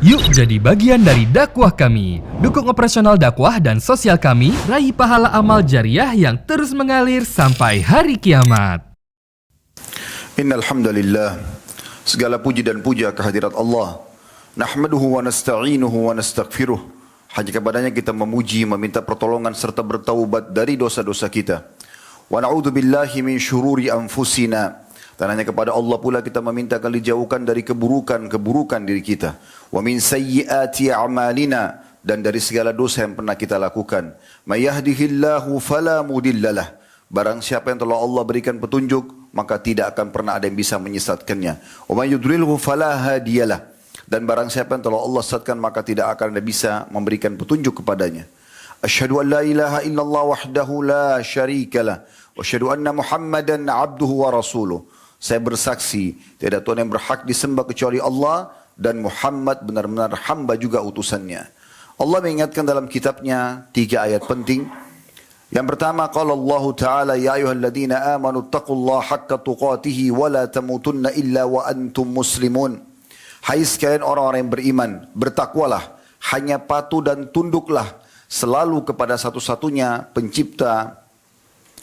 Yuk jadi bagian dari dakwah kami. Dukung operasional dakwah dan sosial kami, raih pahala amal jariah yang terus mengalir sampai hari kiamat. Innal hamdalillah, segala puji dan puja kehadirat Allah. Nahmaduhu wa nasta'inuhu wa nastaghfiruh. Hanya kepadanya kita memuji, meminta pertolongan serta bertaubat dari dosa-dosa kita. Wa na'udzu billahi min syururi anfusina. Dan hanya kepada Allah pula kita meminta agar dijauhkan dari keburukan-keburukan diri kita. Wa min sayyiati a'malina, dan dari segala dosa yang pernah kita lakukan. May yahdihillahu fala mudhillalah. Barang siapa yang telah Allah berikan petunjuk, maka tidak akan pernah ada yang bisa menyesatkannya. Wa may yudlilhu fala hadiyalah. Dan barang siapa yang telah Allah sesatkan, maka tidak akan ada bisa memberikan petunjuk kepadanya. Asyhadu an la ilaha illallah wahdahu la syarikalah. Wa asyhadu anna Muhammadan abduhu wa rasuluh. Saya bersaksi, tidak Tuhan yang berhak disembah kecuali Allah, dan Muhammad benar-benar hamba juga utusannya. Allah mengingatkan dalam kitabnya 3 ayat penting. Yang pertama, qala Allah Ta'ala, ya ayyuhalladzina amanu taqullaha haqqa tuqatihi wa la tamutunna illa wa antum muslimun. Hai sekalian orang-orang yang beriman, bertakwalah, hanya patuh dan tunduklah selalu kepada satu-satunya pencipta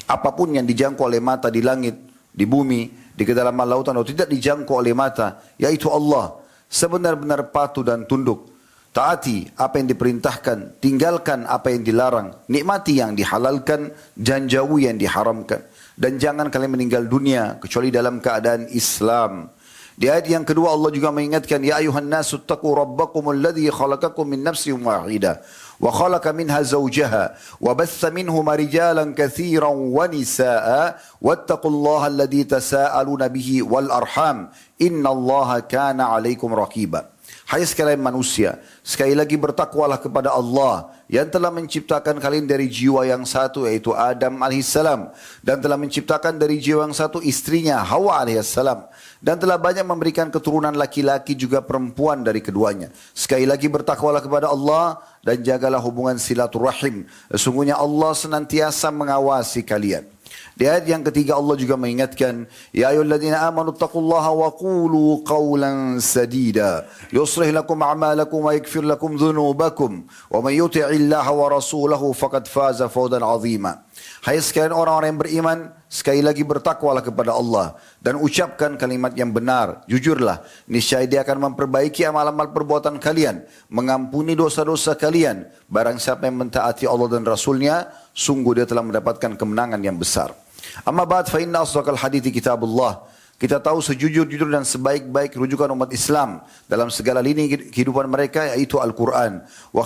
apapun yang dijangkau oleh mata di langit, di bumi, di kedalaman lautan atau tidak dijangkau oleh mata, yaitu Allah. Sebenar-benar patuh dan tunduk. Taati apa yang diperintahkan, tinggalkan apa yang dilarang, nikmati yang dihalalkan, dan jauhi yang diharamkan. Dan jangan kalian meninggal dunia kecuali dalam keadaan Islam. Di ayat yang kedua Allah juga mengingatkan, ya ayuhan nasu taqu rabbakumul ladzi khalaqakum min nafsin wahidah wa khalaqa minha zawjaha wa batha minhuma rijalan katsiran wa nisaa wattaqullaha alladzi tasaaluna bihi wal arham innallaha kana 'alaikum raqiba. Hai sekalian manusia, sekali lagi bertakwalah kepada Allah yang telah menciptakan kalian dari jiwa yang satu, yaitu Adam alaihissalam, dan telah menciptakan dari jiwa yang satu istrinya Hawa alaihissalam, dan telah banyak memberikan keturunan laki-laki juga perempuan dari keduanya. Sekali lagi bertakwalah kepada Allah dan jagalah hubungan silaturahim. Sesungguhnya Allah senantiasa mengawasi kalian. Di ayat yang ketiga Allah juga mengingatkan, ya ayyuhalladzina amanu taqullaha wa qulu qawlan sadida yuslih lakum a'malakum wa yaghfir lakum dhunubakum wa may yuti'illaha wa rasulahu faqad faza fawzan 'azima. Hai sekalian orang-orang yang beriman, sekali lagi bertakwalah kepada Allah dan ucapkan kalimat yang benar, jujurlah, niscaya Dia akan memperbaiki amal-amal perbuatan kalian, mengampuni dosa-dosa kalian. Barang siapa yang mentaati Allah dan Rasulnya, sungguh dia telah mendapatkan kemenangan yang besar. Amma ba'd fa inna asdaqal hadithi kitabullah. Kita tahu sejujur-jujur dan sebaik-baik rujukan umat Islam dalam segala lini kehidupan mereka, yaitu Al-Quran. Wa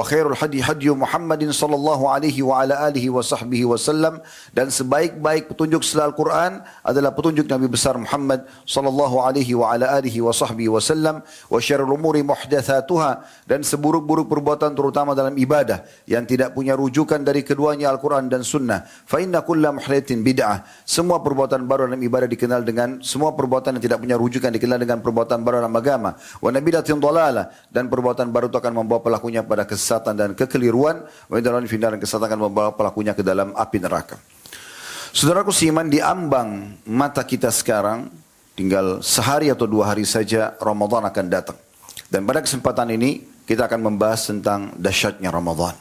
khairul hadi Muhammadin sallallahu alaihi wa ala alihi wa sahbihi wasallam. Dan sebaik-baik petunjuk setelah Al-Quran adalah petunjuk Nabi besar Muhammad sallallahu alaihi wa ala alihi wa sahbihi wasallam. Wa syarrul umuri muhdatsatuha, dan seburuk-buruk perbuatan terutama dalam ibadah yang tidak punya rujukan dari keduanya Al-Quran dan Sunnah. Fa inna kulla muhdatsin bid'ah. Semua perbuatan baru dalam ibadah dikenal dengan, semua perbuatan yang tidak punya rujukan dikenal dengan perbuatan baru dalam agama. Wa nabidatin dhalalah, dan perbuatan baru itu akan membawa pelakunya pada kesesatan dan kekeliruan. Wa dalam dan kesesatan akan membawa pelakunya ke dalam api neraka. Saudaraku seiman, di ambang mata kita sekarang tinggal sehari atau 2 hari saja Ramadan akan datang. Dan pada kesempatan ini kita akan membahas tentang dahsyatnya Ramadan.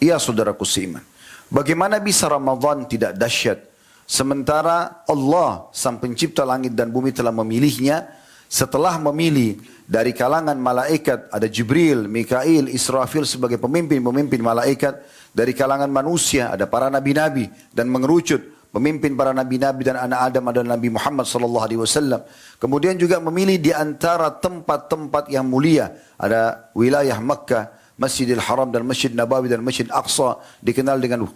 Iya saudaraku seiman, bagaimana bisa Ramadan tidak dahsyat sementara Allah sang pencipta langit dan bumi telah memilihnya. Setelah memilih dari kalangan malaikat, ada Jibril, Mikail, Israfil sebagai pemimpin-pemimpin malaikat. Dari kalangan manusia ada para nabi-nabi, dan mengerucut pemimpin para nabi-nabi dan anak Adam adalah Nabi Muhammad sallallahu alaihi wasallam. Kemudian juga memilih di antara tempat-tempat yang mulia, ada wilayah Makkah, Masjidil Haram dan Masjid Nabawi dan Masjid Aqsa dikenal dengan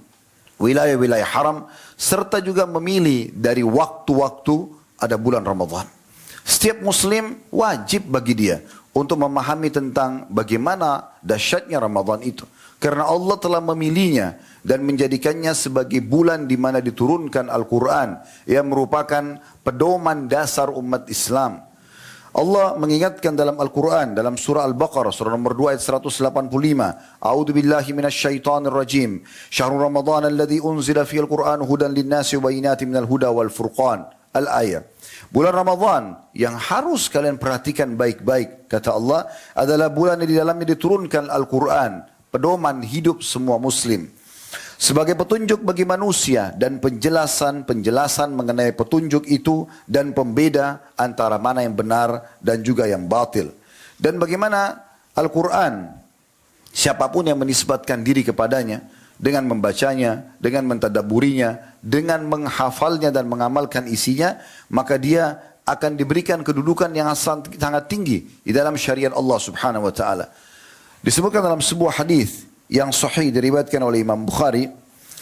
wilayah-wilayah haram, serta juga memilih dari waktu-waktu ada bulan Ramadan. Setiap muslim wajib bagi dia untuk memahami tentang bagaimana dahsyatnya Ramadan itu. Karena Allah telah memilihnya dan menjadikannya sebagai bulan di mana diturunkan Al-Quran yang merupakan pedoman dasar umat Islam. Allah mengingatkan dalam Al-Quran, dalam surah Al-Baqarah, surah nomor 2 ayat 185. A'udhu billahi minasyaitanir rajim. Syahrul Ramadan alladhi unzila fiyal Qur'an hudan linnasi wa bayinatin minal huda wal furqan. Al-Ayah. Bulan Ramadan yang harus kalian perhatikan baik-baik, kata Allah, adalah bulan yang di dalamnya diturunkan Al-Quran, pedoman hidup semua muslim. Sebagai petunjuk bagi manusia dan penjelasan mengenai petunjuk itu dan pembeda antara mana yang benar dan juga yang batil. Dan bagaimana Al-Quran, siapapun yang menisbatkan diri kepadanya dengan membacanya, dengan mentadaburinya, dengan menghafalnya dan mengamalkan isinya, maka dia akan diberikan kedudukan yang sangat tinggi di dalam syariat Allah Subhanahu wa taala. Disebutkan dalam sebuah hadis yang sahih diriwayatkan oleh Imam Bukhari,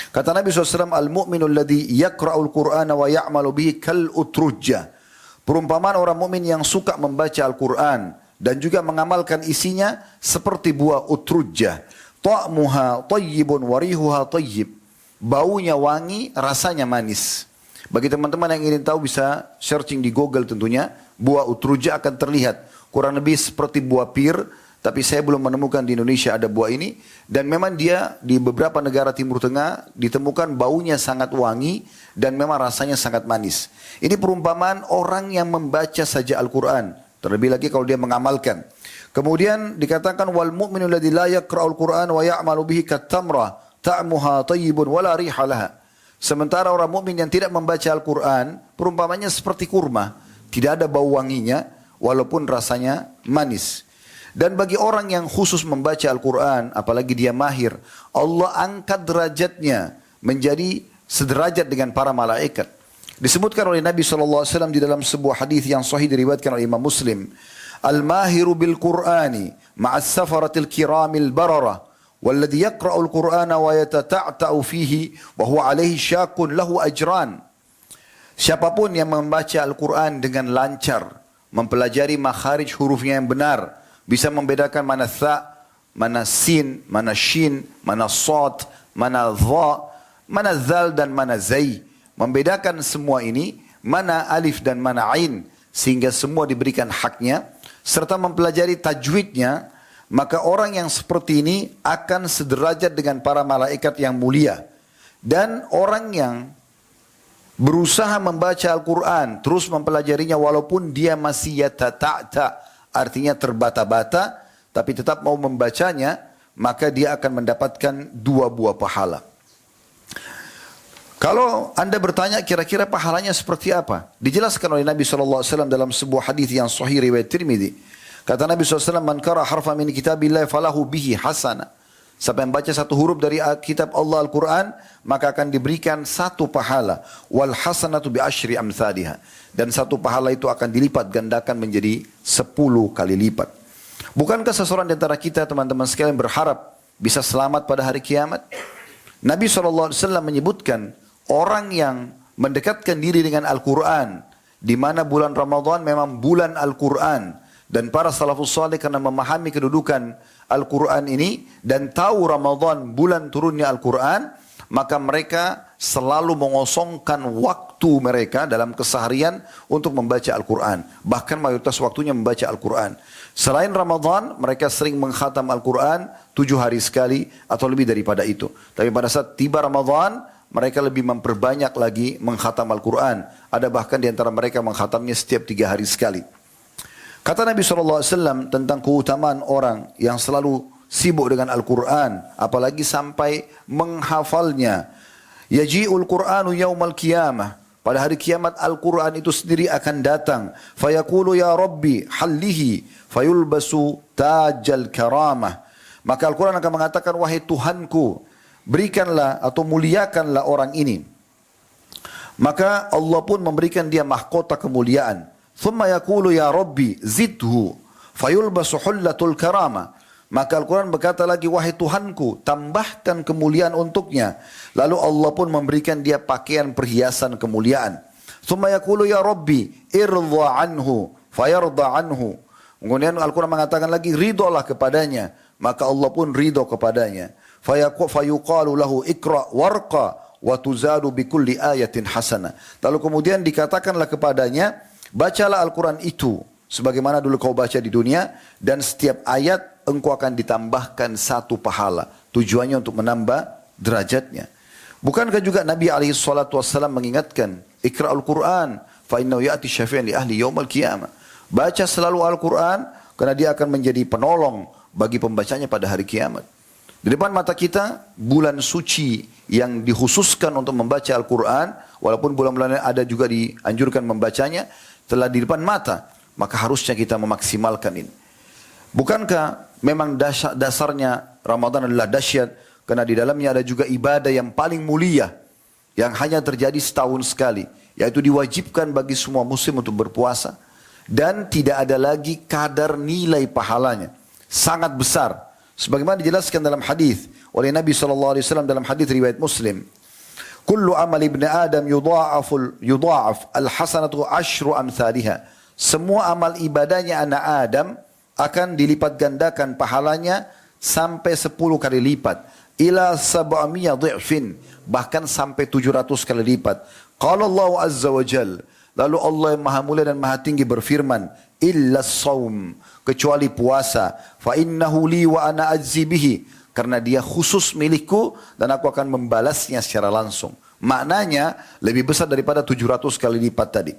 kata Nabi SAW, al-mu'minu alladhi yaqra'ul Qur'ana wa ya'malu bihi kal utrujjah. Perumpamaan orang mukmin yang suka membaca Al-Quran dan juga mengamalkan isinya seperti buah utrujjah. Ta'muha tayyibun wa rihuha tayyib. Baunya wangi, rasanya manis. Bagi teman-teman yang ingin tahu bisa searching di Google tentunya. Buah utrujjah akan terlihat kurang lebih seperti buah pir, tapi saya belum menemukan di Indonesia ada buah ini. Dan memang dia di beberapa negara Timur Tengah ditemukan baunya sangat wangi dan memang rasanya sangat manis. Ini perumpamaan orang yang membaca saja Al-Quran. Terlebih lagi kalau dia mengamalkan. Kemudian dikatakan wal mu'minu alladhi la yaqra'ul Qur'an wa ya'malu bihi kat-tamra ta'muha tayyibun wa la riha laha. Sementara orang mukmin yang tidak membaca Al-Quran, perumpamannya seperti kurma, tidak ada bau wanginya walaupun rasanya manis. Dan bagi orang yang khusus membaca Al-Quran, apalagi dia mahir, Allah angkat derajatnya menjadi sederajat dengan para malaikat. Disebutkan oleh Nabi SAW di dalam sebuah hadis yang sahih diriwayatkan oleh Imam Muslim. Al-mahiru bil-Qur'ani ma'as safaratil kiramil bararah. Walladhi yaqra'ul Qur'ana wa yatata'ta'u fihi wa huwa alaihi syakun lahu ajran. Siapapun yang membaca Al-Quran dengan lancar, mempelajari makharij hurufnya yang benar, bisa membedakan mana tha, mana sin, mana shin, mana sad, mana dha, mana zal dan mana zai. Membedakan semua ini, mana alif dan mana ain, sehingga semua diberikan haknya, serta mempelajari tajwidnya, maka orang yang seperti ini akan sederajat dengan para malaikat yang mulia. Dan orang yang berusaha membaca Al-Quran, terus mempelajarinya walaupun dia masih yatata'ta, artinya terbata-bata, tapi tetap mau membacanya, maka dia akan mendapatkan 2 buah pahala. Kalau anda bertanya kira-kira pahalanya seperti apa? Dijelaskan oleh Nabi SAW dalam sebuah hadis yang sahih riwayat Tirmidzi. Kata Nabi SAW, man qara harfa min kitabillah falahu bihi hasana. Siapa yang baca satu huruf dari kitab Allah Al-Quran, maka akan diberikan 1 pahala. Wal hasanatu bi asyri amthaliha. Dan 1 pahala itu akan dilipat gandakan menjadi 10 kali lipat. Bukankah seseorang di antara kita teman-teman sekalian berharap bisa selamat pada hari kiamat? Nabi SAW menyebutkan orang yang mendekatkan diri dengan Al-Quran, di mana bulan Ramadan memang bulan Al-Quran, dan para salafus salih karena memahami kedudukan Al-Quran ini dan tahu Ramadan bulan turunnya Al-Quran, maka mereka selalu mengosongkan waktu mereka dalam keseharian untuk membaca Al-Quran. Bahkan mayoritas waktunya membaca Al-Quran. Selain Ramadan, mereka sering mengkhatam Al-Quran 7 hari sekali atau lebih daripada itu. Tapi pada saat tiba Ramadan, mereka lebih memperbanyak lagi mengkhatam Al-Quran. Ada bahkan di antara mereka mengkhatamnya setiap 3 hari sekali. Kata Nabi SAW tentang keutamaan orang yang selalu sibuk dengan Al-Quran, apalagi sampai menghafalnya. Yaji'ul Qur'anu yawmal qiyamah. Pada hari kiamat Al-Quran itu sendiri akan datang. Fayaqulu ya Rabbi hallihi fayulbasu tajal karamah. Maka Al-Quran akan mengatakan, wahai Tuhanku, berikanlah atau muliakanlah orang ini. Maka Allah pun memberikan dia mahkota kemuliaan. Thumma yaqulu ya Rabbi zidhu fayulbasu hullatul karamah. Maka Al-Quran berkata lagi, wahai Tuhanku, tambahkan kemuliaan untuknya. Lalu Allah pun memberikan dia pakaian perhiasan kemuliaan. Thumma yaqulu ya Rabbi irda anhu fayarda anhu. Kemudian Al-Quran mengatakan lagi, ridolah kepadanya. Maka Allah pun ridho kepadanya. Fayuqalu lahu ikra warqa wa tuzadu bikulli ayatin hasana. Lalu kemudian dikatakanlah kepadanya, bacalah Al-Quran itu sebagaimana dulu kau baca di dunia, dan setiap ayat engkau akan ditambahkan 1 pahala. Tujuannya untuk menambah derajatnya. Bukankah juga Nabi SAW mengingatkan, Iqra'ul Quran fa innahu ya'ti syafi'an li ahli yaumil qiyamah. Baca selalu Al-Quran karena dia akan menjadi penolong bagi pembacanya pada hari kiamat. Di depan mata kita bulan suci yang dikhususkan untuk membaca Al-Quran, walaupun bulan-bulan ada juga dianjurkan membacanya, telah di depan mata, maka harusnya kita memaksimalkan ini. Bukankah memang dasarnya Ramadan adalah dahsyat, karena di dalamnya ada juga ibadah yang paling mulia, yang hanya terjadi setahun sekali, yaitu diwajibkan bagi semua muslim untuk berpuasa, dan tidak ada lagi kadar nilai pahalanya, sangat besar. Sebagaimana dijelaskan dalam hadis oleh Nabi SAW dalam hadis riwayat Muslim, kullu amal ibn Adam yudha'af al-hasanatu ashru amthaliha. Semua amal ibadahnya anak Adam akan dilipat gandakan pahalanya sampai 10 kali lipat. Ila 700 dhi'fin, bahkan sampai 700 kali lipat. Qala Allah Azza wa Jal, lalu Allah yang maha mulia dan maha tinggi berfirman, illa saum, kecuali puasa, fa innahu li wa ana ajzi bihi, karena dia khusus milikku dan aku akan membalasnya secara langsung. Maknanya lebih besar daripada 700 kali lipat tadi.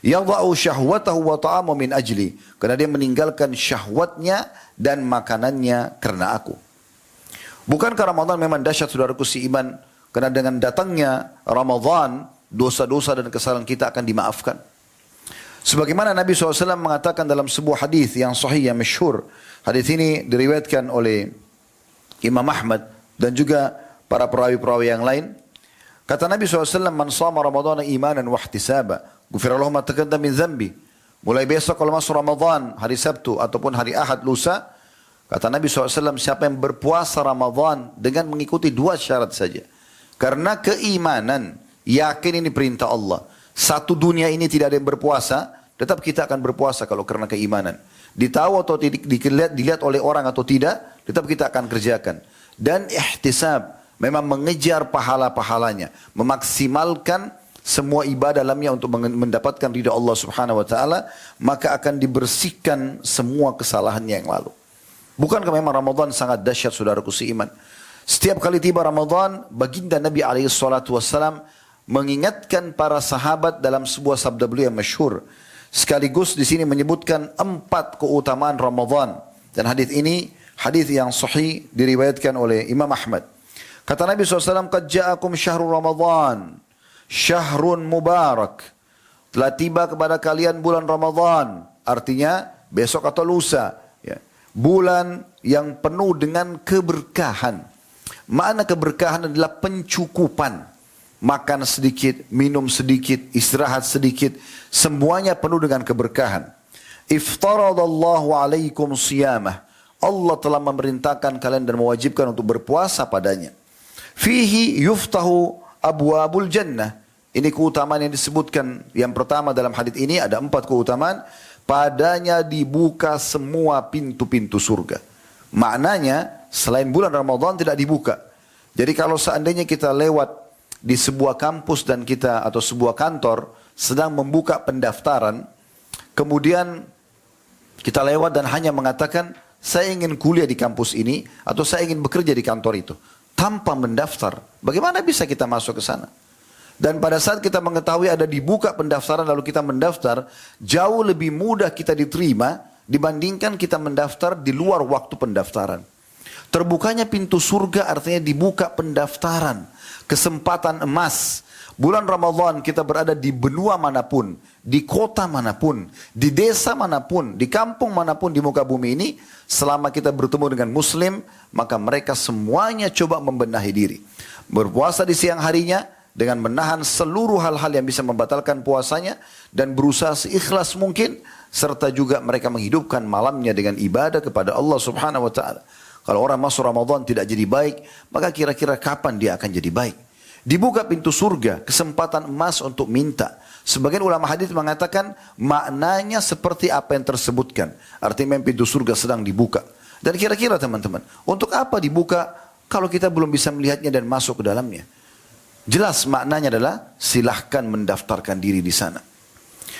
Yadha'u syahwatahu wa ta'amu min ajli, karena dia meninggalkan syahwatnya dan makanannya karena aku. Bukankah Ramadan memang dahsyat, saudaraku seiman? Karena dengan datangnya Ramadan, dosa-dosa dan kesalahan kita akan dimaafkan. Sebagaimana Nabi SAW mengatakan dalam sebuah hadis yang sahih, yang masyhur. Hadis ini diriwayatkan oleh Imam Ahmad dan juga para perawi-perawi yang lain. Kata Nabi SAW, man sama Ramadan imanan wa ihtisaba, ghufira lahu ma taqaddama min dhanbi. Mulai besok kalau masuk Ramadan, hari Sabtu ataupun hari Ahad lusa, kata Nabi SAW, siapa yang berpuasa Ramadan dengan mengikuti 2 syarat saja. Karena keimanan, yakin ini perintah Allah. Satu dunia ini tidak ada yang berpuasa, tetap kita akan berpuasa kalau karena keimanan. Ditahu atau dilihat oleh orang atau tidak, tetap kita akan kerjakan. Dan ihtisab, memang mengejar pahala-pahalanya, memaksimalkan semua ibadah dalamnya untuk mendapatkan ridha Allah Subhanahu wa taala, maka akan dibersihkan semua kesalahannya yang lalu. Bukankah memang Ramadan sangat dahsyat, saudaraku seiman? Setiap kali tiba Ramadan, baginda Nabi SAW mengingatkan para sahabat dalam sebuah sabda beliau yang masyhur. Sekaligus di sini menyebutkan 4 keutamaan Ramadan. Dan hadis ini hadis yang sahih diriwayatkan oleh Imam Ahmad. Kata Nabi SAW, qad ja'akum syahrul Ramadan, syahrun mubarak. Telah tiba kepada kalian bulan Ramadan, artinya besok atau lusa. Ya. Bulan yang penuh dengan keberkahan. Makna keberkahan adalah pencukupan. Makan sedikit, minum sedikit, istirahat sedikit, semuanya penuh dengan keberkahan. Iftaradallahu alaikum siyamah. Allah telah memerintahkan kalian dan mewajibkan untuk berpuasa padanya. Fihi yuftahu abwabul jannah. Ini keutamaan yang disebutkan. Yang pertama dalam hadis ini ada 4 keutamaan. Padanya dibuka semua pintu-pintu surga. Maknanya selain bulan Ramadan tidak dibuka. Jadi kalau seandainya kita lewat di sebuah kampus dan kita atau sebuah kantor sedang membuka pendaftaran, kemudian kita lewat dan hanya mengatakan saya ingin kuliah di kampus ini atau saya ingin bekerja di kantor itu tanpa mendaftar, bagaimana bisa kita masuk ke sana? Dan pada saat kita mengetahui ada dibuka pendaftaran lalu kita mendaftar, jauh lebih mudah kita diterima dibandingkan kita mendaftar di luar waktu pendaftaran. Terbukanya pintu surga artinya dibuka pendaftaran. Kesempatan emas. Bulan Ramadan kita berada di benua manapun, di kota manapun, di desa manapun, di kampung manapun di muka bumi ini, selama kita bertemu dengan muslim, maka mereka semuanya coba membenahi diri. Berpuasa di siang harinya dengan menahan seluruh hal-hal yang bisa membatalkan puasanya dan berusaha seikhlas mungkin, serta juga mereka menghidupkan malamnya dengan ibadah kepada Allah Subhanahu wa taala. Kalau orang masuk Ramadan tidak jadi baik, maka kira-kira kapan dia akan jadi baik? Dibuka pintu surga, kesempatan emas untuk minta. Sebagian ulama hadis mengatakan maknanya seperti apa yang tersebutkan. Artinya pintu surga sedang dibuka. Dan kira-kira teman-teman, untuk apa dibuka kalau kita belum bisa melihatnya dan masuk ke dalamnya? Jelas maknanya adalah silahkan mendaftarkan diri di sana.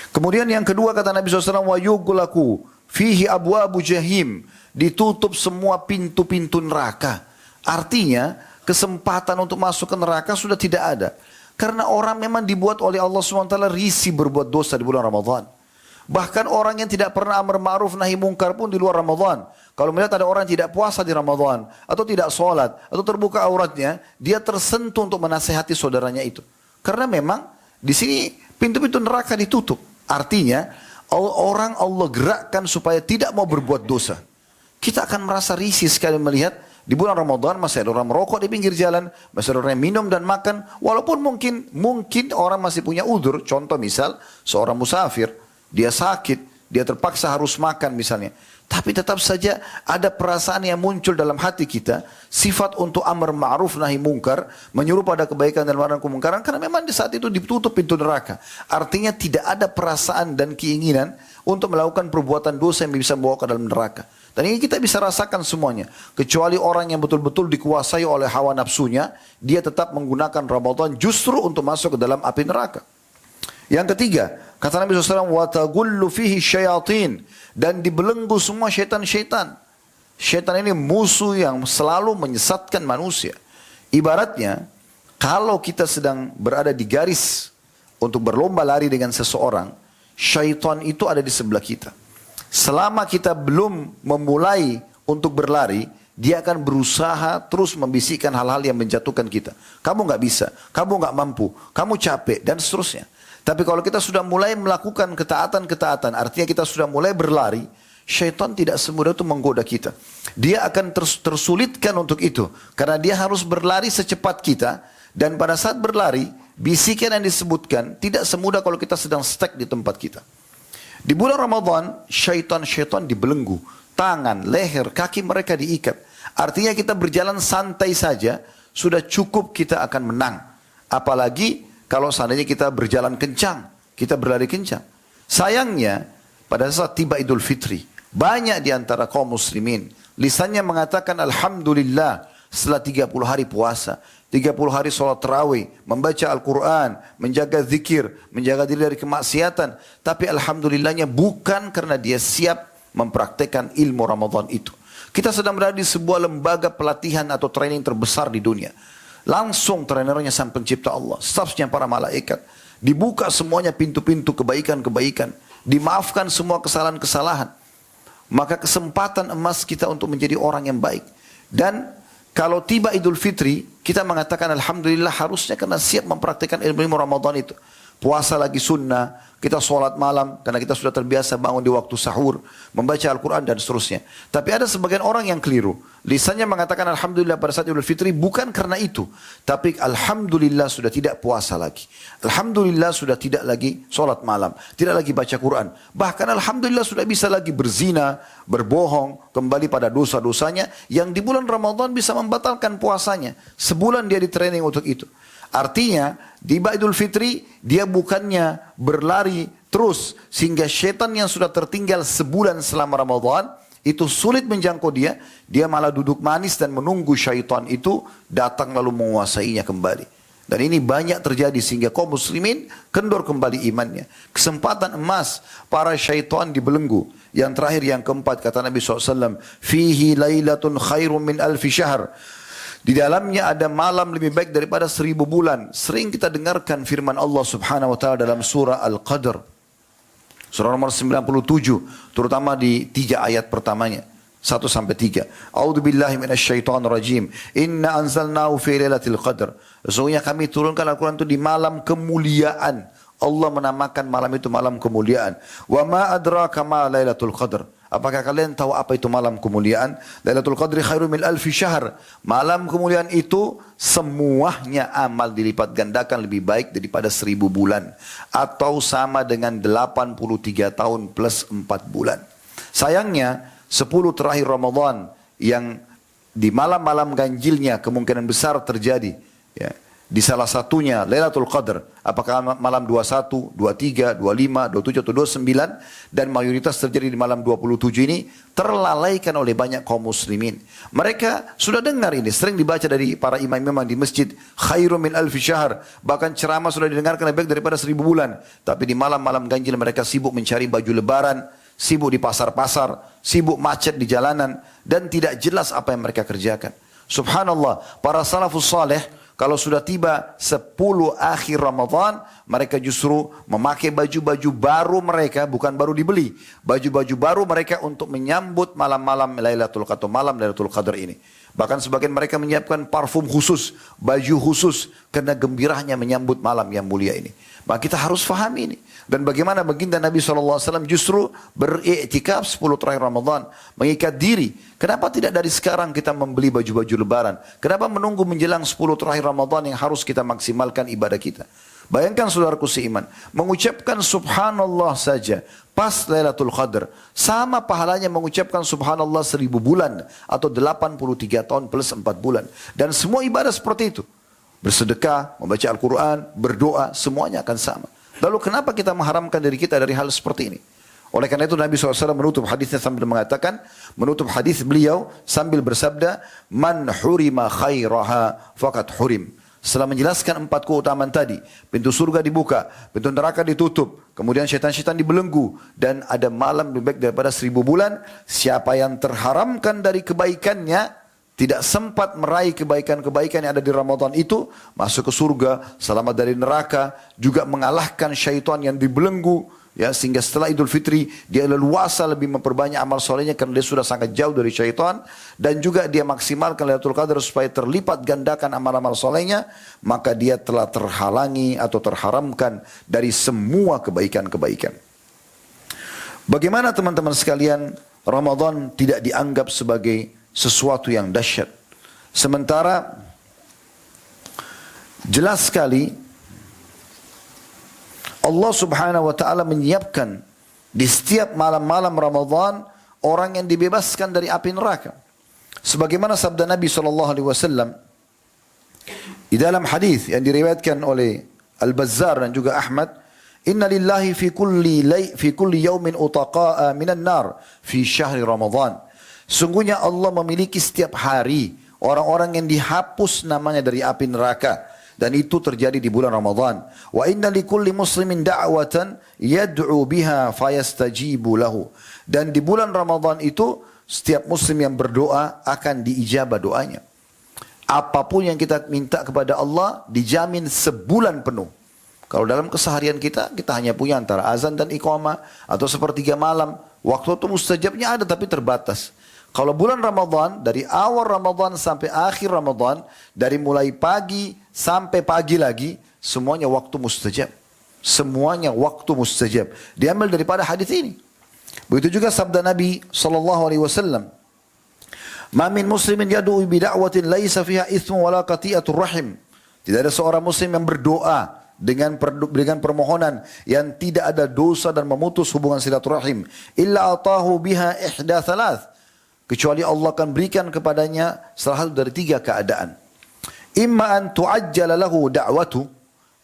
Kemudian yang kedua kata Nabi SAW, wa yughlaqu fihi abwabu jahim. Ditutup semua pintu-pintu neraka. Artinya kesempatan untuk masuk ke neraka sudah tidak ada. Karena orang memang dibuat oleh Allah SWT risih berbuat dosa di bulan Ramadan. Bahkan orang yang tidak pernah amar ma'ruf nahi mungkar pun di luar Ramadan. Kalau melihat ada orang yang tidak puasa di Ramadan, atau tidak sholat, atau terbuka auratnya, dia tersentuh untuk menasehati saudaranya itu. Karena memang di sini pintu-pintu neraka ditutup. Artinya orang Allah gerakkan supaya tidak mau berbuat dosa. Kita akan merasa risih sekali melihat di bulan Ramadan masih ada orang merokok di pinggir jalan, masih ada orang yang minum dan makan. Walaupun mungkin orang masih punya udzur. Contoh misal seorang musafir, dia sakit, dia terpaksa harus makan misalnya. Tapi tetap saja ada perasaan yang muncul dalam hati kita, sifat untuk amar ma'ruf nahi mungkar, menyuruh pada kebaikan dan melarang kemungkaran, karena memang di saat itu ditutup pintu neraka. Artinya tidak ada perasaan dan keinginan untuk melakukan perbuatan dosa yang bisa membawa ke dalam neraka. Dan ini kita bisa rasakan semuanya. Kecuali orang yang betul-betul dikuasai oleh hawa nafsunya, dia tetap menggunakan Ramadan justru untuk masuk ke dalam api neraka. Yang ketiga, kata Nabi SAW, وَتَغُلُّ فِيهِ الشَّيَاطِينَ, dan dibelenggu semua syaitan-syaitan. Syaitan ini musuh yang selalu menyesatkan manusia. Ibaratnya, kalau kita sedang berada di garis untuk berlomba lari dengan seseorang, syaitan itu ada di sebelah kita. Selama kita belum memulai untuk berlari, dia akan berusaha terus membisikkan hal-hal yang menjatuhkan kita. Kamu nggak bisa, kamu nggak mampu, kamu capek, dan seterusnya. Tapi kalau kita sudah mulai melakukan ketaatan-ketaatan, artinya kita sudah mulai berlari, syaitan tidak semudah itu menggoda kita. Dia akan tersulitkan untuk itu. Karena dia harus berlari secepat kita, dan pada saat berlari, bisikan yang disebutkan tidak semudah kalau kita sedang stuck di tempat kita. Di bulan Ramadan, syaitan-syaitan dibelenggu. Tangan, leher, kaki mereka diikat. Artinya kita berjalan santai saja, sudah cukup kita akan menang. Apalagi kalau seandainya kita berjalan kencang, kita berlari kencang. Sayangnya, pada saat tiba Idul Fitri, banyak di antara kaum muslimin, lisannya mengatakan Alhamdulillah setelah 30 hari puasa. 30 hari sholat tarawih, membaca Al-Quran, menjaga zikir, menjaga diri dari kemaksiatan. Tapi alhamdulillahnya bukan karena dia siap mempraktekkan ilmu Ramadan itu. Kita sedang berada di sebuah lembaga pelatihan atau training terbesar di dunia. Langsung trainernya sang pencipta Allah, stafnya para malaikat. Dibuka semuanya pintu-pintu kebaikan-kebaikan. Dimaafkan semua kesalahan-kesalahan. Maka kesempatan emas kita untuk menjadi orang yang baik. Dan kalau tiba Idul Fitri, kita mengatakan Alhamdulillah harusnya karena siap mempraktikkan ilmu Ramadan itu. Puasa lagi sunnah, kita sholat malam karena kita sudah terbiasa bangun di waktu sahur, membaca Al-Quran dan seterusnya. Tapi ada sebagian orang yang keliru. Lisannya mengatakan Alhamdulillah pada saat Idul Fitri bukan karena itu. Tapi Alhamdulillah sudah tidak puasa lagi. Alhamdulillah sudah tidak lagi sholat malam, tidak lagi baca Quran. Bahkan Alhamdulillah sudah bisa lagi berzina, berbohong, kembali pada dosa-dosanya yang di bulan Ramadan bisa membatalkan puasanya. Sebulan dia di training untuk itu. Artinya, di Idul Fitri, dia bukannya berlari terus, sehingga syaitan yang sudah tertinggal sebulan selama Ramadan, itu sulit menjangkau dia, dia malah duduk manis dan menunggu syaitan itu datang lalu menguasainya kembali. Dan ini banyak terjadi sehingga kaum muslimin kendor kembali imannya. Kesempatan emas, para syaitan dibelenggu. Yang terakhir, yang keempat, kata Nabi SAW, Fihi laylatun khairun min alfi syahr. Di dalamnya ada malam lebih baik daripada 1000 bulan. Sering kita dengarkan firman Allah Subhanahu wa taala dalam surah Al-Qadr. Surah nomor 97, terutama di 3 ayat pertamanya. 1 sampai 3. A'udzu billahi minasyaitonir rajim. Inna anzalnahu fi lailatul qadr. Sesungguhnya kami turunkan Al-Qur'an itu di malam kemuliaan. Allah menamakan malam itu malam kemuliaan. Wa ma adraka ma lailatul qadr. Apakah kalian tahu apa itu malam kemuliaan? Lailatul Qadri khairum min alfi syahr. Malam kemuliaan itu semuanya amal dilipat gandakan lebih baik daripada 1000 bulan. Atau sama dengan 83 tahun plus 4 bulan. Sayangnya 10 terakhir Ramadan yang di malam-malam ganjilnya kemungkinan besar terjadi. Ya. Di salah satunya Lailatul Qadar, apakah malam 21, 23, 25, 27 atau 29, dan mayoritas terjadi di malam 27 ini terlalaikan oleh banyak kaum muslimin. Mereka sudah dengar ini, sering dibaca dari para imam-imam di masjid, khairum min alfi syahr, bahkan ceramah sudah didengarkan lebih baik daripada 1000 bulan. Tapi di malam-malam ganjil mereka sibuk mencari baju lebaran, sibuk di pasar-pasar, sibuk macet di jalanan, dan tidak jelas apa yang mereka kerjakan. Subhanallah, para salafus saleh Kalau sudah tiba 10 akhir Ramadan, mereka justru memakai baju-baju baru mereka, bukan baru dibeli. Baju-baju baru mereka untuk menyambut malam-malam Lailatul Qadar, malam Lailatul Qadar ini. Bahkan sebagian mereka menyiapkan parfum khusus, baju khusus, karena gembiranya menyambut malam yang mulia ini. Maka kita harus fahami ini. Dan bagaimana baginda Nabi SAW justru beriktikaf 10 terakhir Ramadan. Mengikat diri. Kenapa tidak dari sekarang kita membeli baju-baju lebaran? Kenapa menunggu menjelang 10 terakhir Ramadan yang harus kita maksimalkan ibadah kita? Bayangkan saudaraku seiman. Mengucapkan subhanallah saja pas Lailatul Qadar. Sama pahalanya mengucapkan subhanallah 1000 bulan. Atau 83 tahun plus 4 bulan. Dan semua ibadah seperti itu. Bersedekah, membaca Al-Quran, berdoa, semuanya akan sama. Lalu kenapa kita mengharamkan diri kita dari hal seperti ini? Oleh karena itu Nabi SAW menutup hadisnya sambil mengatakan, menutup hadis beliau sambil bersabda, Man hurima khairaha fakat hurim. Setelah menjelaskan 4 keutamaan tadi, pintu surga dibuka, pintu neraka ditutup, kemudian syaitan-syaitan dibelenggu, dan ada malam lebih baik daripada 1000 bulan, siapa yang terharamkan dari kebaikannya, tidak sempat meraih kebaikan-kebaikan yang ada di Ramadan itu, masuk ke surga, selamat dari neraka, juga mengalahkan syaitan yang dibelenggu, ya, sehingga setelah Idul Fitri dia leluasa lebih memperbanyak amal solehnya karena dia sudah sangat jauh dari syaitan, dan juga dia maksimalkan Lailatul Qadar supaya terlipat gandakan amal-amal solehnya, maka dia telah terhalangi atau terharamkan dari semua kebaikan-kebaikan. Bagaimana teman-teman sekalian, Ramadan tidak dianggap sebagai sesuatu yang dahsyat. Sementara jelas sekali Allah Subhanahu wa taala menyiapkan di setiap malam-malam Ramadan orang yang dibebaskan dari api neraka. Sebagaimana sabda Nabi SAW di dalam hadis yang diriwayatkan oleh Al-Bazzar dan juga Ahmad, Inna lillahi fi kulli yawmin utaqa'a minan nar fi syahri Ramadan. Sungguhnya Allah memiliki setiap hari orang-orang yang dihapus namanya dari api neraka. Dan itu terjadi di bulan Ramadan. Wa inna likulli muslimin da'watan yad'u biha fayastajibu lahu. Dan di bulan Ramadan itu setiap muslim yang berdoa akan diijabah doanya. Apapun yang kita minta kepada Allah dijamin sebulan penuh. Kalau dalam keseharian kita hanya punya antara azan dan iqamah atau sepertiga malam. Waktu itu mustajabnya ada tapi terbatas. Kalau bulan Ramadan, dari awal Ramadan sampai akhir Ramadan, dari mulai pagi sampai pagi lagi, semuanya waktu mustajab. Semuanya waktu mustajab. Diambil daripada hadis ini. Begitu juga sabda Nabi SAW. Ma min muslimin yadu'u bida'watin laisa fiha ithmu wala qati'atur rahim. Tidak ada seorang muslim yang berdoa dengan permohonan yang tidak ada dosa dan memutus hubungan silaturahim. Illa atahu biha ihda thalath. Kecuali Allah akan berikan kepadanya salah satu dari 3 keadaan. Imma an tu'ajjala lahu da'watu.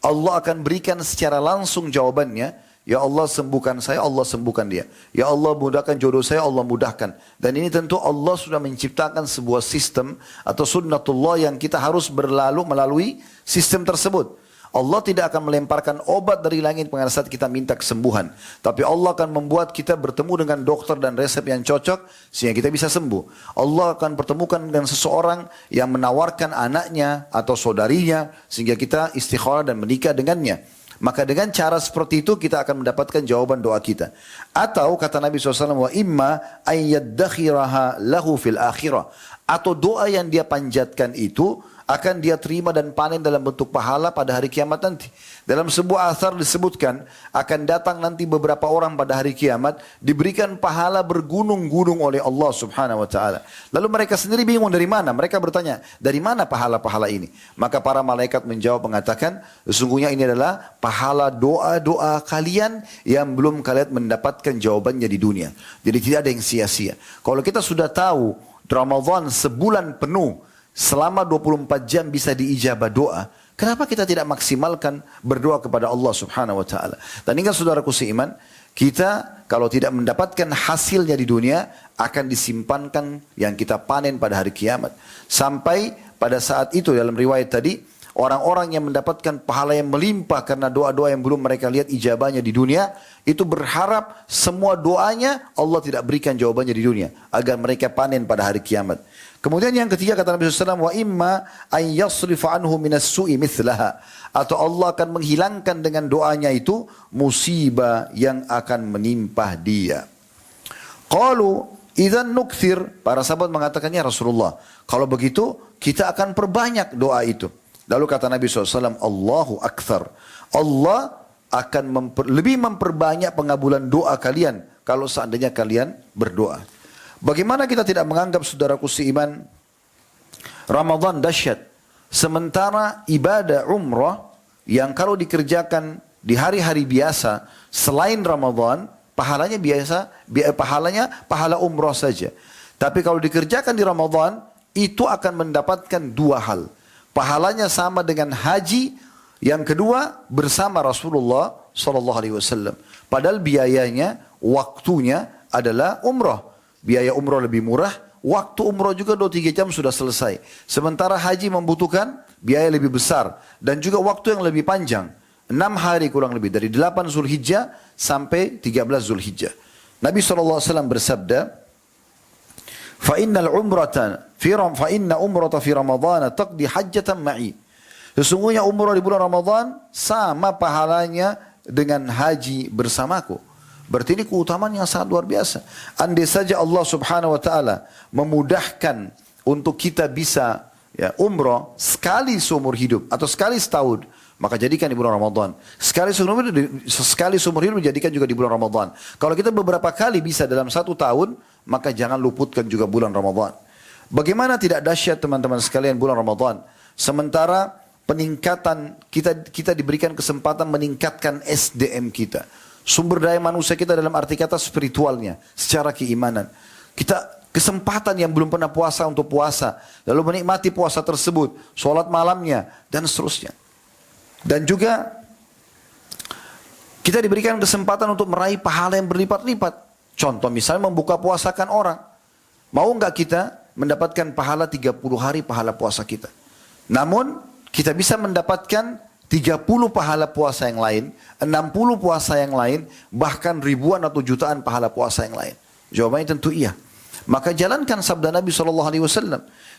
Allah akan berikan secara langsung jawabannya. Ya Allah sembuhkan saya, Allah sembuhkan dia. Ya Allah mudahkan jodoh saya, Allah mudahkan. Dan ini tentu Allah sudah menciptakan sebuah sistem atau sunnatullah yang kita harus melalui sistem tersebut. Allah tidak akan melemparkan obat dari langit pada saat kita minta kesembuhan. Tapi Allah akan membuat kita bertemu dengan dokter dan resep yang cocok sehingga kita bisa sembuh. Allah akan pertemukan dengan seseorang yang menawarkan anaknya atau saudarinya sehingga kita istikharah dan menikah dengannya. Maka dengan cara seperti itu kita akan mendapatkan jawaban doa kita. Atau kata Nabi SAW, wa imma ayyaddakhiraha lahu fil akhirah. Atau doa yang dia panjatkan itu akan dia terima dan panen dalam bentuk pahala pada hari kiamat nanti. Dalam sebuah athar disebutkan, akan datang nanti beberapa orang pada hari kiamat, diberikan pahala bergunung-gunung oleh Allah Subhanahu wa ta'ala. Lalu mereka sendiri bingung dari mana? Mereka bertanya, dari mana pahala-pahala ini? Maka para malaikat menjawab mengatakan, sesungguhnya ini adalah pahala doa-doa kalian yang belum kalian mendapatkan jawabannya di dunia. Jadi tidak ada yang sia-sia. Kalau kita sudah tahu Ramadan sebulan penuh, selama 24 jam bisa diijabah doa, kenapa kita tidak maksimalkan berdoa kepada Allah Subhanahu wa taala? Dan ingat saudaraku seiman, kita kalau tidak mendapatkan hasilnya di dunia akan disimpankan yang kita panen pada hari kiamat. Sampai pada saat itu dalam riwayat tadi orang-orang yang mendapatkan pahala yang melimpah karena doa-doa yang belum mereka lihat ijabahnya di dunia, itu berharap semua doanya Allah tidak berikan jawabannya di dunia, agar mereka panen pada hari kiamat. Kemudian yang ketiga kata Nabi SAW, wa imma an yasrifa anhu minas su'i mithlaha, atau Allah akan menghilangkan dengan doanya itu musibah yang akan menimpa dia. Qalu idzan nukthir, para sahabat mengatakannya Rasulullah, kalau begitu kita akan perbanyak doa itu. Lalu kata Nabi SAW, Allahu akthar, Allah akan lebih memperbanyak pengabulan doa kalian kalau seandainya kalian berdoa. Bagaimana kita tidak menganggap saudaraku seiman Ramadan dahsyat, sementara ibadah umrah yang kalau dikerjakan di hari-hari biasa selain Ramadan pahalanya pahala umrah saja. Tapi kalau dikerjakan di Ramadan itu akan mendapatkan dua hal. Pahalanya sama dengan haji, yang kedua bersama Rasulullah SAW. Padahal biayanya, waktunya adalah umrah. Biaya umrah lebih murah, waktu umrah juga 2-3 jam sudah selesai. Sementara haji membutuhkan biaya lebih besar dan juga waktu yang lebih panjang. 6 hari kurang lebih, dari 8 Zulhijjah sampai 13 Zulhijjah. Nabi SAW bersabda, فَإِنَّ أُمْرَةَ فِي رَمَضَانَ تَقْدِي حَجَّةً مَعِي. Sesungguhnya umrah di bulan Ramadan sama pahalanya dengan haji bersamaku. Berarti ini keutamaan yang sangat luar biasa. Andai saja Allah Subhanahu wa taala memudahkan untuk kita bisa umrah sekali seumur hidup atau sekali setahun, maka jadikan di bulan Ramadan. Sekali seumur hidup dijadikan juga di bulan Ramadan. Kalau kita beberapa kali bisa dalam 1 tahun, maka jangan luputkan juga bulan Ramadan. Bagaimana tidak dahsyat teman-teman sekalian bulan Ramadan? Sementara peningkatan kita diberikan kesempatan meningkatkan SDM kita. Sumber daya manusia kita dalam arti kata spiritualnya, secara keimanan. Kita kesempatan yang belum pernah puasa untuk puasa, lalu menikmati puasa tersebut, sholat malamnya, dan seterusnya. Dan juga kita diberikan kesempatan untuk meraih pahala yang berlipat-lipat. Contoh misalnya membuka puasakan orang. Mau nggak kita mendapatkan pahala 30 hari pahala puasa kita? Namun kita bisa mendapatkan 30 pahala puasa yang lain, 60 puasa yang lain, bahkan ribuan atau jutaan pahala puasa yang lain. Jawabannya tentu iya. Maka jalankan sabda Nabi SAW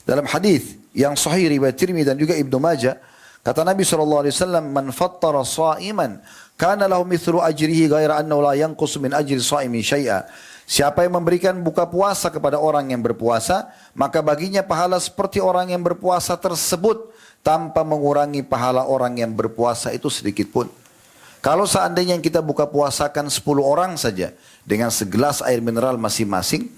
dalam hadis yang sahih riwayat Tirmidzi dan juga Ibnu Majah. Kata Nabi SAW, man fattara sa'iman, kana lahu mithlu ajrihi ghaira annahu la yanqus min ajri sa'imi syai'a. Siapa yang memberikan buka puasa kepada orang yang berpuasa, maka baginya pahala seperti orang yang berpuasa tersebut, tanpa mengurangi pahala orang yang berpuasa itu sedikit pun. Kalau seandainya yang kita buka puasakan 10 orang saja, dengan segelas air mineral masing-masing,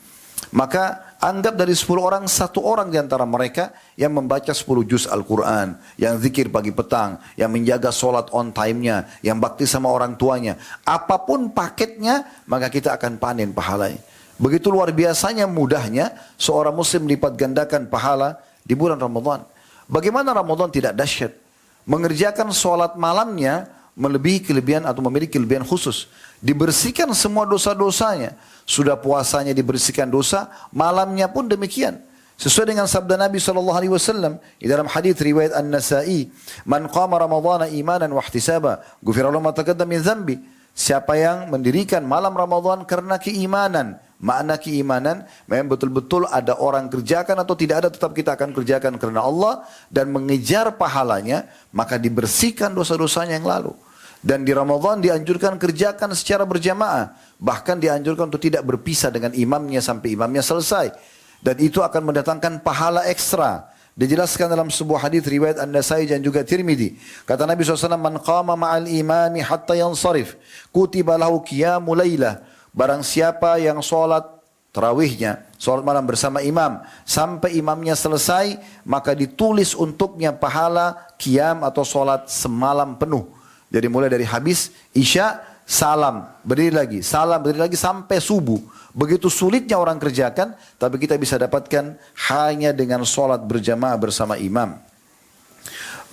maka anggap dari 10 orang, 1 orang di antara mereka yang membaca 10 juz Al-Quran, yang zikir pagi petang, yang menjaga sholat on time-nya, yang bakti sama orang tuanya. Apapun paketnya, maka kita akan panen pahalanya. Begitu luar biasanya mudahnya seorang muslim lipat gandakan pahala di bulan Ramadan. Bagaimana Ramadan tidak dahsyat? Mengerjakan sholat malamnya melebihi kelebihan atau memiliki kelebihan khusus. Dibersihkan semua dosa-dosanya. Sudah puasanya dibersihkan dosa, malamnya pun demikian. Sesuai dengan sabda Nabi SAW di dalam hadis riwayat An-Nasa'i, "Man qama Ramadhana imanan wa ihtisaba, ghufira lahu ma taqaddama min dhanbi." Siapa yang mendirikan malam Ramadan karena keimanan. Makna keimanan memang betul-betul ada orang kerjakan atau tidak ada, tetap kita akan kerjakan karena Allah dan mengejar pahalanya, maka dibersihkan dosa-dosanya yang lalu. Dan di Ramadan dianjurkan kerjakan secara berjamaah. Bahkan dianjurkan untuk tidak berpisah dengan imamnya sampai imamnya selesai. Dan itu akan mendatangkan pahala ekstra. Dijelaskan dalam sebuah hadis riwayat An-Nasai dan juga Tirmidzi. Kata Nabi SAW, "Man qama ma'al imami hatta yansarif, kutiba lahu qiyamul lailah." Barang siapa yang sholat tarawihnya, sholat malam bersama imam, sampai imamnya selesai, maka ditulis untuknya pahala qiyam atau sholat semalam penuh. Jadi mulai dari habis isya, salam, berdiri lagi, salam, berdiri lagi sampai subuh. Begitu sulitnya orang kerjakan, tapi kita bisa dapatkan hanya dengan sholat berjamaah bersama imam.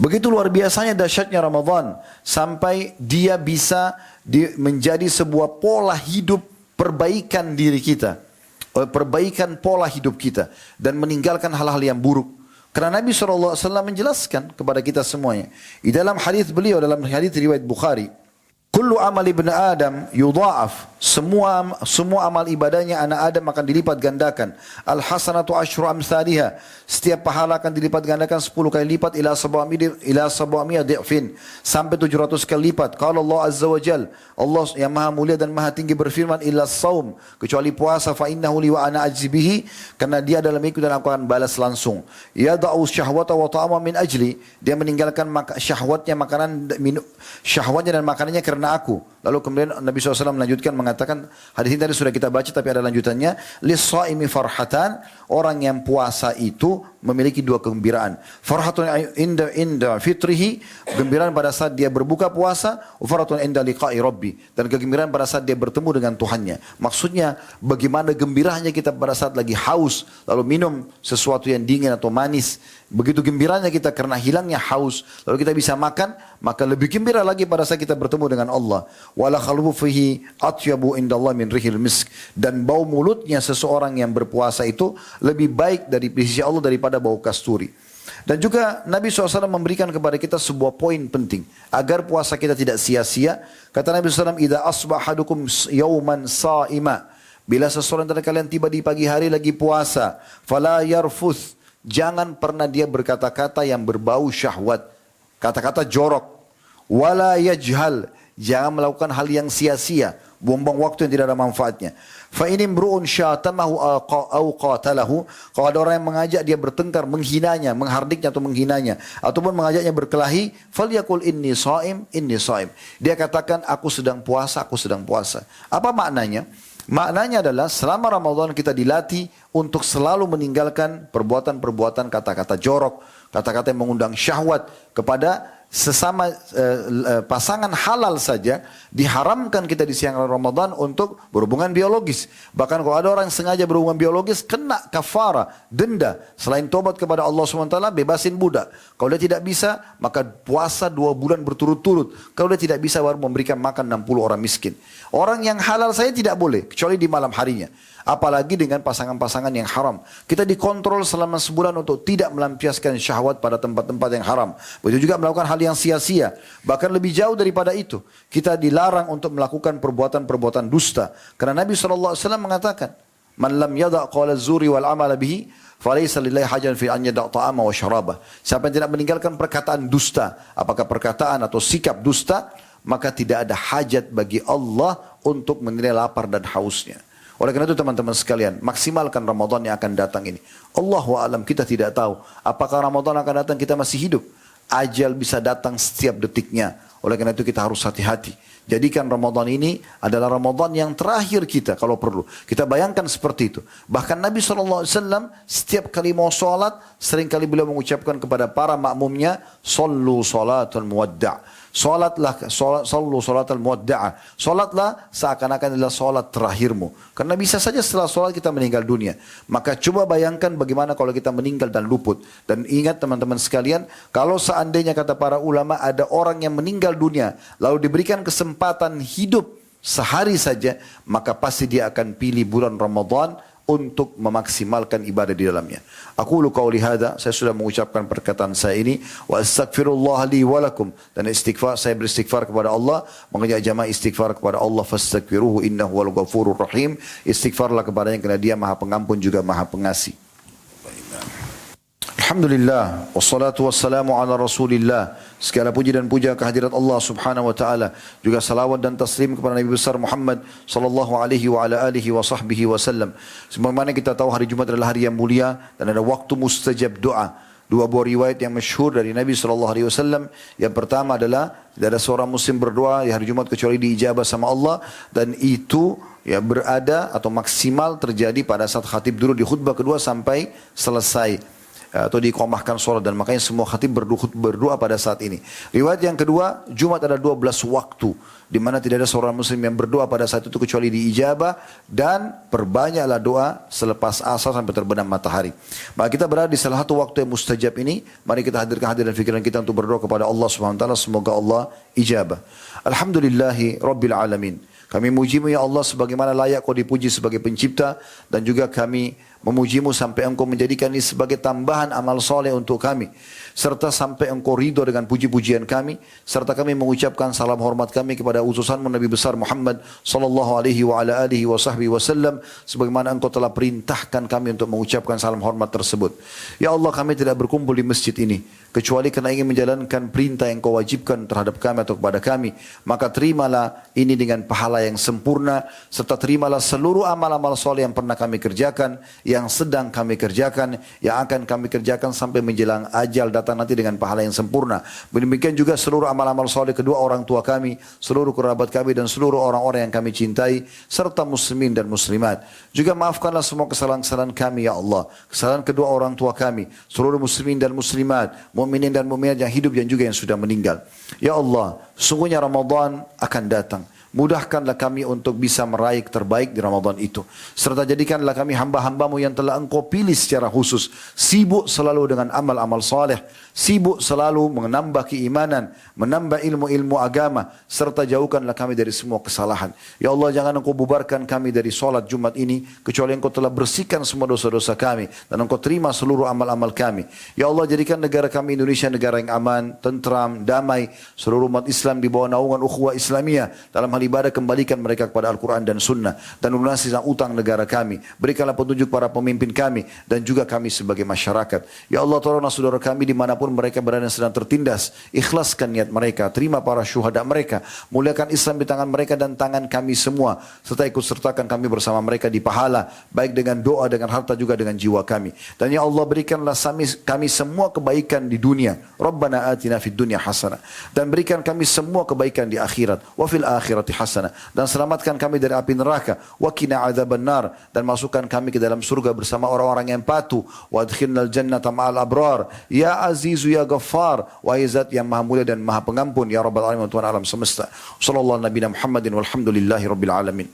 Begitu luar biasanya dahsyatnya Ramadan, sampai dia bisa menjadi sebuah pola hidup perbaikan diri kita, perbaikan pola hidup kita, dan meninggalkan hal-hal yang buruk. Karena Nabi SAW menjelaskan kepada kita semuanya. Di dalam hadis beliau, dalam hadis riwayat Bukhari, kullu amal ibn Adam yudha'af. Semua amal ibadahnya anak Adam akan dilipat gandakan. Al hasanatu asyru amsalihha. Setiap pahala akan dilipat gandakan 10 kali lipat ila sab'amiyah di'fin, sampai 700 kali lipat. Qala Allah azza wa jal, Allah yang maha mulia dan maha tinggi berfirman, illa saum, kecuali puasa, fa innahu li wa ana ajzi bihi, karena dia adalah milikku dan aku akan balas langsung. Yada'u syahwata wa ta'ama min ajli, dia meninggalkan syahwatnya, syahwatnya dan makanannya karena aku. Lalu kemudian Nabi SAW melanjutkan mengatakan, hadis ini tadi sudah kita baca tapi ada lanjutannya, lis-shaimi farhatan, orang yang puasa itu memiliki dua kegembiraan. Farhatun inda fitrihi, kegembiraan pada saat dia berbuka puasa, farhatun inda liqa'i rabbi, dan kegembiraan pada saat dia bertemu dengan Tuhannya. Maksudnya bagaimana gembiranya kita pada saat lagi haus lalu minum sesuatu yang dingin atau manis. Begitu gembiranya kita karena hilangnya haus, lalu kita bisa makan, maka lebih gembira lagi pada saat kita bertemu dengan Allah. Wala khalbu fihi atyabu indallah min rihil misk, dan bau mulutnya seseorang yang berpuasa itu lebih baik dari sisi Allah daripada bau kasturi. Dan juga Nabi SAW memberikan kepada kita sebuah poin penting agar puasa kita tidak sia-sia. Kata Nabi SAW, idza asbahadukum yawman sa'ima, bila seseorang dari kalian tiba di pagi hari lagi puasa, fala yarfuth, jangan pernah dia berkata-kata yang berbau syahwat, kata-kata jorok. Wala yajhal, jangan melakukan hal yang sia-sia, buang-buang waktu yang tidak ada manfaatnya. Fa in imru'un syatamahu aw qatalahu, kalau ada orang yang mengajak dia bertengkar, menghinanya, menghardiknya atau menghinanya, ataupun mengajaknya berkelahi, falyaqul inni shaim, inni shaim. Dia katakan aku sedang puasa, aku sedang puasa. Apa maknanya? Maknanya adalah selama Ramadan kita dilatih untuk selalu meninggalkan perbuatan-perbuatan kata-kata jorok, kata-kata yang mengundang syahwat kepada sesama pasangan halal saja. Diharamkan kita di siang Ramadan untuk berhubungan biologis. Bahkan kalau ada orang yang sengaja berhubungan biologis, kena kafara, denda. Selain tobat kepada Allah SWT, bebasin budak. Kalau dia tidak bisa, maka puasa 2 bulan berturut-turut. Kalau dia tidak bisa, baru memberikan makan 60 orang miskin. Orang yang halal saya tidak boleh, kecuali di malam harinya. Apalagi dengan pasangan-pasangan yang haram. Kita dikontrol selama sebulan untuk tidak melampiaskan syahwat pada tempat-tempat yang haram. Begitu juga melakukan hal yang sia-sia. Bahkan lebih jauh daripada itu, kita dilarang untuk melakukan perbuatan-perbuatan dusta. Karena Nabi SAW mengatakan, man lam yada' qawla zuri wal amala bihi, falaysa lillahi hajan fi an yada' ta'ama wa syarabah. Siapa yang tidak meninggalkan perkataan dusta, apakah perkataan atau sikap dusta, maka tidak ada hajat bagi Allah untuk menilai lapar dan hausnya. Oleh karena itu teman-teman sekalian, maksimalkan Ramadan yang akan datang ini. Allahu a'lam, kita tidak tahu apakah Ramadan akan datang kita masih hidup. Ajal bisa datang setiap detiknya. Oleh karena itu kita harus hati-hati. Jadikan Ramadan ini adalah Ramadan yang terakhir kita kalau perlu. Kita bayangkan seperti itu. Bahkan Nabi SAW setiap kali mau sholat, seringkali beliau mengucapkan kepada para makmumnya, Sallu salatul muwadda'. Sallu salatul muwadda'a. Sholatlah seakan-akan adalah sholat terakhirmu. Karena bisa saja setelah sholat kita meninggal dunia. Maka coba bayangkan bagaimana kalau kita meninggal dan luput. Dan ingat teman-teman sekalian, kalau seandainya kata para ulama ada orang yang meninggal dunia, lalu diberikan kesempatan hidup sehari saja, maka pasti dia akan pilih bulan Ramadan untuk memaksimalkan ibadah di dalamnya. Aku qauli hadza, saya sudah mengucapkan perkataan saya ini, wa astaghfirullah li wa lakum, dan istighfar, saya beristighfar kepada Allah, mengajak jamaah istighfar kepada Allah, fastaghfiruhu innahu wal ghafurur rahim. Istighfarlah kepadanya karena dia Maha Pengampun juga Maha Pengasih. Alhamdulillah, wassalatu wassalamu ala Rasulillah. Segala puji dan puja kehadirat Allah Subhanahu wa taala, juga salawat dan taslim kepada Nabi besar Muhammad sallallahu alaihi wa ala alihi wa sahbihi wasallam. Sebagaimana kita tahu hari Jumat adalah hari yang mulia dan ada waktu mustajab doa. Dua buah riwayat yang masyhur dari Nabi sallallahu alaihi wasallam. Yang pertama adalah tidak ada seorang muslim berdoa di hari Jumat kecuali diijabah sama Allah, dan itu ya berada atau maksimal terjadi pada saat khatib dulu di khutbah kedua sampai selesai atau diiqamahkan sholat, dan makanya semua khatib berdoa pada saat ini. Riwayat yang kedua, Jumat ada 12 waktu di mana tidak ada seorang muslim yang berdoa pada saat itu kecuali diijabah, dan perbanyaklah doa selepas asar sampai terbenam matahari. Maka kita berada di salah satu waktu yang mustajab ini. Mari kita hadirkan hati dan fikiran kita untuk berdoa kepada Allah Subhanahu wa taala, semoga Allah ijabah. Alhamdulillahi rabbil alamin. Kami mujimu ya Allah sebagaimana layak kau dipuji sebagai pencipta, dan juga kami memujimu sampai engkau menjadikan ini sebagai tambahan amal soleh untuk kami, serta sampai engkau ridho dengan puji-pujian kami, serta kami mengucapkan salam hormat kami kepada utusanmu Nabi besar Muhammad sallallahu alaihi wa ala alihi wa sahbihi wasallam, sebagaimana engkau telah perintahkan kami untuk mengucapkan salam hormat tersebut. Ya Allah, kami tidak berkumpul di masjid ini kecuali karena ingin menjalankan perintah yang kau wajibkan terhadap kami atau kepada kami. Maka terimalah ini dengan pahala yang sempurna, serta terimalah seluruh amal-amal soleh yang pernah kami kerjakan, yang sedang kami kerjakan, yang akan kami kerjakan sampai menjelang ajal datang nanti dengan pahala yang sempurna. Demikian juga seluruh amal-amal soleh kedua orang tua kami, seluruh kerabat kami dan seluruh orang-orang yang kami cintai, serta muslimin dan muslimat. Juga maafkanlah semua kesalahan-kesalahan kami ya Allah, kesalahan kedua orang tua kami, seluruh muslimin dan muslimat, mukminin dan mukminat yang hidup dan juga yang sudah meninggal. Ya Allah, sungguhnya Ramadan akan datang. Mudahkanlah kami untuk bisa meraih terbaik di Ramadan itu. Serta jadikanlah kami hamba-hambamu yang telah engkau pilih secara khusus. Sibuk selalu dengan amal-amal saleh. Sibuk selalu menambah keimanan, menambah ilmu-ilmu agama. Serta jauhkanlah kami dari semua kesalahan. Ya Allah, jangan engkau bubarkan kami dari solat Jumat ini, kecuali engkau telah bersihkan semua dosa-dosa kami. Dan engkau terima seluruh amal-amal kami. Ya Allah, jadikan negara kami Indonesia negara yang aman, tentram, damai. Seluruh umat Islam di bawah naungan ukhuwah Islamiyah. Dalam hal ibadah, kembalikan mereka kepada Al-Quran dan Sunnah, dan lunasi utang negara kami. Berikanlah petunjuk para pemimpin kami dan juga kami sebagai masyarakat. Ya Allah, tolonglah saudara kami dimanapun mereka berada sedang tertindas. Ikhlaskan niat mereka, terima para syuhada mereka, muliakan Islam di tangan mereka dan tangan kami semua, serta ikut sertakan kami bersama mereka di pahala, baik dengan doa, dengan harta, juga dengan jiwa kami. Dan ya Allah, berikanlah kami semua kebaikan di dunia. Rabbana atina fid dunya hasanah, dan berikan kami semua kebaikan di akhirat. Wa fil akhirat hasanah, dan selamatkan kami dari api neraka. Wa qina adzabannar, dan masukkan kami ke dalam surga bersama orang-orang yang patuh. Wa adkhilnal jannata ma'al abrar. Ya Azizu ya Ghaffar, wahai Zat yang Maha Mulia dan Maha Pengampun, ya Rabbal Alamin, Tuhan alam semesta. Sallallahu nabiyana Muhammadin walhamdulillahi rabbil alamin.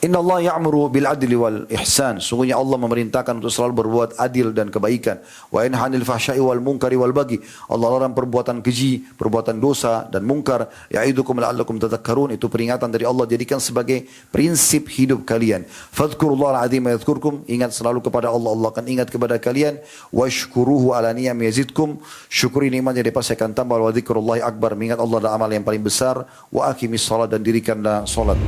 Inna Allah ya'muru bil adli wal ihsan. Sungguhnya Allah memerintahkan untuk selalu berbuat adil dan kebaikan. Wa yanha 'anil fahsya'i wal munkari wal baghi. Allah larang perbuatan keji, perbuatan dosa dan mungkar. Ya'idukum la'allakum tadhakkarun. Itu peringatan dari Allah, jadikan sebagai prinsip hidup kalian. Fadhkurullaha al-'azim yadhkurkum. Ingat selalu kepada Allah, Allah akan ingat kepada kalian. Washkuruhu ala niyam yazidkum. Syukuri nikmat yang dapat saya akan tambah. Wa dzikrullahi akbar. Mengingat Allah adalah amal yang paling besar. Wa aqimis salat, dan dirikanlah salat.